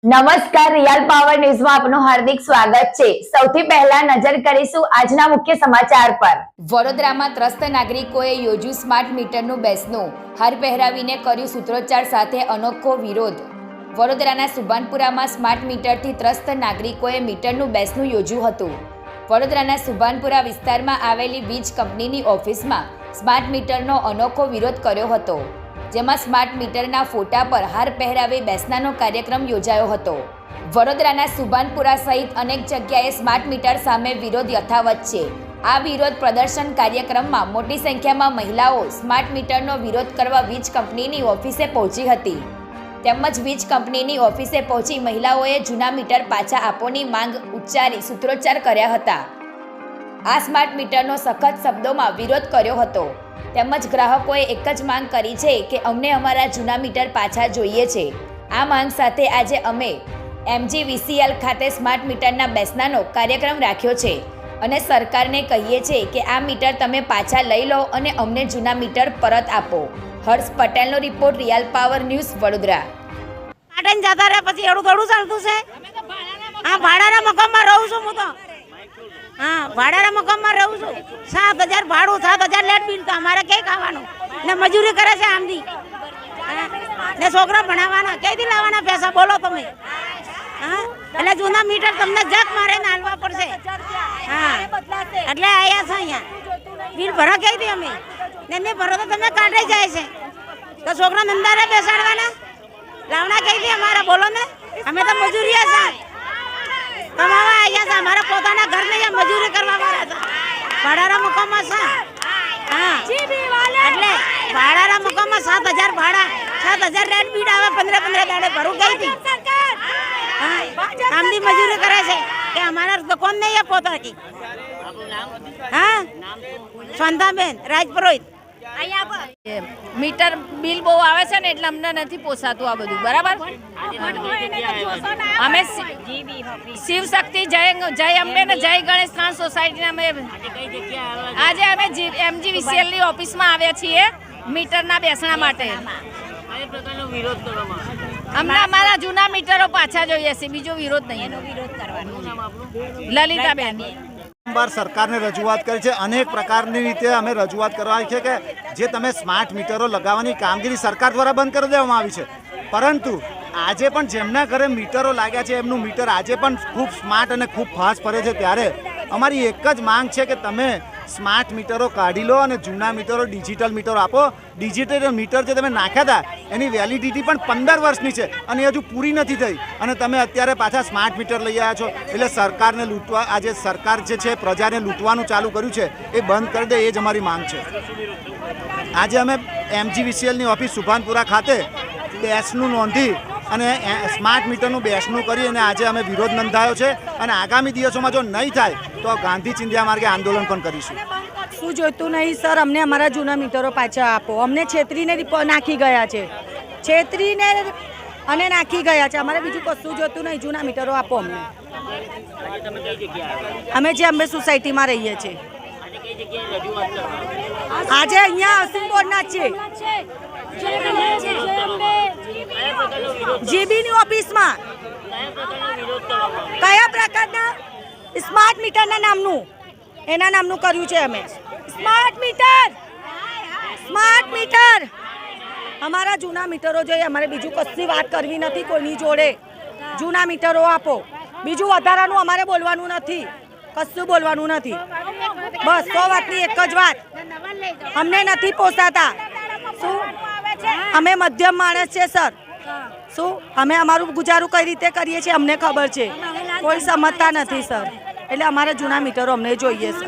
નમસ્કાર, real power ન્યૂઝમાં આપનું હાર્દિક સ્વાગત છે। સૌથી પહેલા નજર કરીશું આજના મુખ્ય સમાચાર પર। વડોદરામાં ત્રસ્ત નાગરિકોએ યોજ્યું સ્માર્ટ મીટરનું બેસણું, હાર પહેરાવીને કર્યું સૂત્રોચ્ચાર સાથે અનોખો વિરોધ। વડોદરાના સુભાનપુરામાં સ્માર્ટ મીટરથી ત્રસ્ત નાગરિકોએ મીટરનું બેસણું યોજ્યું હતું। વડોદરાના સુભાનપુરા વિસ્તારમાં આવેલી વીજ કંપનીની ઓફિસમાં સ્માર્ટ મીટરનો અનોખો વિરોધ કર્યો હતો, જેમાં સ્માર્ટ મીટરના ફોટા પર હાર પહેરાવી બેસણાનો કાર્યક્રમ યોજાયો હતો। વડોદરાના સુભાનપુરા સહિત અનેક જગ્યાએ સ્માર્ટ મીટર સામે વિરોધ યથાવત છે। આ વિરોધ પ્રદર્શન કાર્યક્રમમાં મોટી સંખ્યામાં મહિલાઓ સ્માર્ટ મીટરનો વિરોધ કરવા વીજ કંપનીની ઓફિસે પહોંચી હતી, તેમજ વીજ કંપનીની ઓફિસે પહોંચી મહિલાઓએ જૂના મીટર પાછા આપોની માંગ ઉચ્ચારી સૂત્રોચ્ચાર કર્યા હતા। આ સ્માર્ટ મીટરનો સખત શબ્દોમાં વિરોધ કર્યો હતો, તેમજ ગ્રાહકોએ એક જ માંગ કરી છે કે અમને અમારા જૂના મીટર પાછા જોઈએ છે। આ માંગ સાથે આજે અમે MGVCL ખાતે સ્માર્ટ મીટરના બેસણાનો કાર્યક્રમ રાખ્યો છે અને સરકારને કહીએ છીએ કે આ મીટર તમે પાછા લઈ લો અને અમને જૂના મીટર પરત આપો। હર્ષ પટેલનો report, real power news, Vadodara. Patan જતા રહે પછી એડું થોડું ચાલતું છે। હા, ભાડાના મકાનમાં રહું છું હું તો। હા, ભાડાના મકાનમાં રહું છું। 7,000 ભાડું, 7,000 લેટ બિલ, તો અમારે ક્યાંય ખાવાનું ને મજૂરી કરે છે આમથી ને છોકરા ભણાવવાના ક્યાંથી લાવવાના પૈસા બોલો તમે? હા, એટલે જૂના મીટર તમને જક મારે ને હાલવા પડશે। હા, એટલે આવ્યા છે અહીંયા બિલ ભરા ક્યાંથી અમે ને નહીં ભરો તો તમે કાઢી જાય છે તો છોકરા નંદારે બેસાડવાના લાવના ક્યાંથી અમારે બોલો ને? અમે તો મજૂરી છે, કમાવા આવ્યા છે, અમારા પોતાના ઘર નહીં મજૂરી કરવા વાળા છે, ભાડાના મકાનમાં છે। હા, એટલે ભાડાના મકાનમાં 7,000 ભાડા, 7,000 રેન્ટ બિલ આવે, 15 દાડે ભરું ગઈ હા, આમની મજૂરી કરે છે કે અમારા દુકાન નહીં પોતાની। હા, શાંતાબેન રાજપુરોહિત। મીટર બિલ બહુ આવે છે ને એટલે અમને નથી પોસાતું આ બધું, બરાબર? અમે શિવ શક્તિ જય અંબે ને જય ગણેશ ત્રણ સોસાયટીના આજે અમે MGVCL ની ઓફિસમાં આવ્યા છીએ મીટરના બેસણા માટે। અમને અમારા જૂના મીટરો પાછા જોઈએ છે, બીજો વિરોધ નહીં। લલિતાબેન। વારંવાર સરકારને રજૂઆત કરી છે, અનેક પ્રકારની રીતે અમે રજૂઆત કરવાની છે કે જે તમે સ્માર્ટ મીટરો લગાવવાની કામગીરી સરકાર દ્વારા બંધ કરી દેવામાં આવી છે, પરંતુ આજે પણ જેમના ઘરે મીટરો લાગ્યા છે એમનું મીટર આજે પણ ખૂબ સ્માર્ટ અને ખૂબ ફાસ્ટ ફરે છે। ત્યારે અમારી એક જ માંગ છે કે તમે સ્માર્ટ મીટરો કાઢી લો અને જૂના મીટરો ડિજિટલ મીટરો આપો। ડિજિટલ મીટર જે તમે નાખ્યા હતા એની વેલિડિટી પણ 15 વર્ષની છે અને હજુ પૂરી નથી થઈ અને તમે અત્યારે પાછા સ્માર્ટ મીટર લઈ આવ્યા છો, એટલે સરકારને લૂંટવા, આજે સરકાર જે છે પ્રજાને લૂંટવાનું ચાલુ કર્યું છે એ બંધ કરી દે, એ જ અમારી માંગ છે। આજે અમે MGVCLની ઓફિસ સુભાનપુરા ખાતે બેસણું નોંધી અને સ્માર્ટ મીટરનું બેસણું કરી અને આજે અમે વિરોધ નોંધાયો છે અને આગામી દિવસોમાં જો નહીં થાય તો ગાંધી ચિંધ્યા માર્ગે આંદોલન પણ કરીશું। શું જોઈતું નહીં સર, અમને અમારા જૂના મીટરો પાછા આપો। અમને છેતરીને નાખી ગયા છે, છેતરીને અને નાખી ગયા છે, અમારે બીજું કશું જોઈતું નહીં, જૂના મીટરો આપો અમને। અમે જે અંબે સોસાયટીમાં રહીએ છીએ, આજે અહીંયા અસીમ બોર્ડના જ છે, જીબીની ઓફિસમાં। કયા પ્રકારના સ્માર્ટ મીટરના નામનું, એના નામનું કર્યું છે અમે। સ્માર્ટ મીટર, સ્માર્ટ મીટર, અમારા જૂના મીટરો જોઈએ, અમારે બીજું કશી વાત કરવી નથી કોઈની જોડે। જૂના મીટરો આપો, બીજું વધારાનું અમારે બોલવાનું નથી, કશું બોલવાનું નથી, બસ 100 વાતની એક જ વાત, અમને નથી પોસાતા। શું અમે મધ્યમ માણસ છે સર, શું અમે અમારું ગુજારું કઈ રીતે કરીએ છીએ અમને ખબર છે, કોઈ સમજતા નથી સર, એટલે અમારા જૂના મીટરો અમને જોઈએ સર।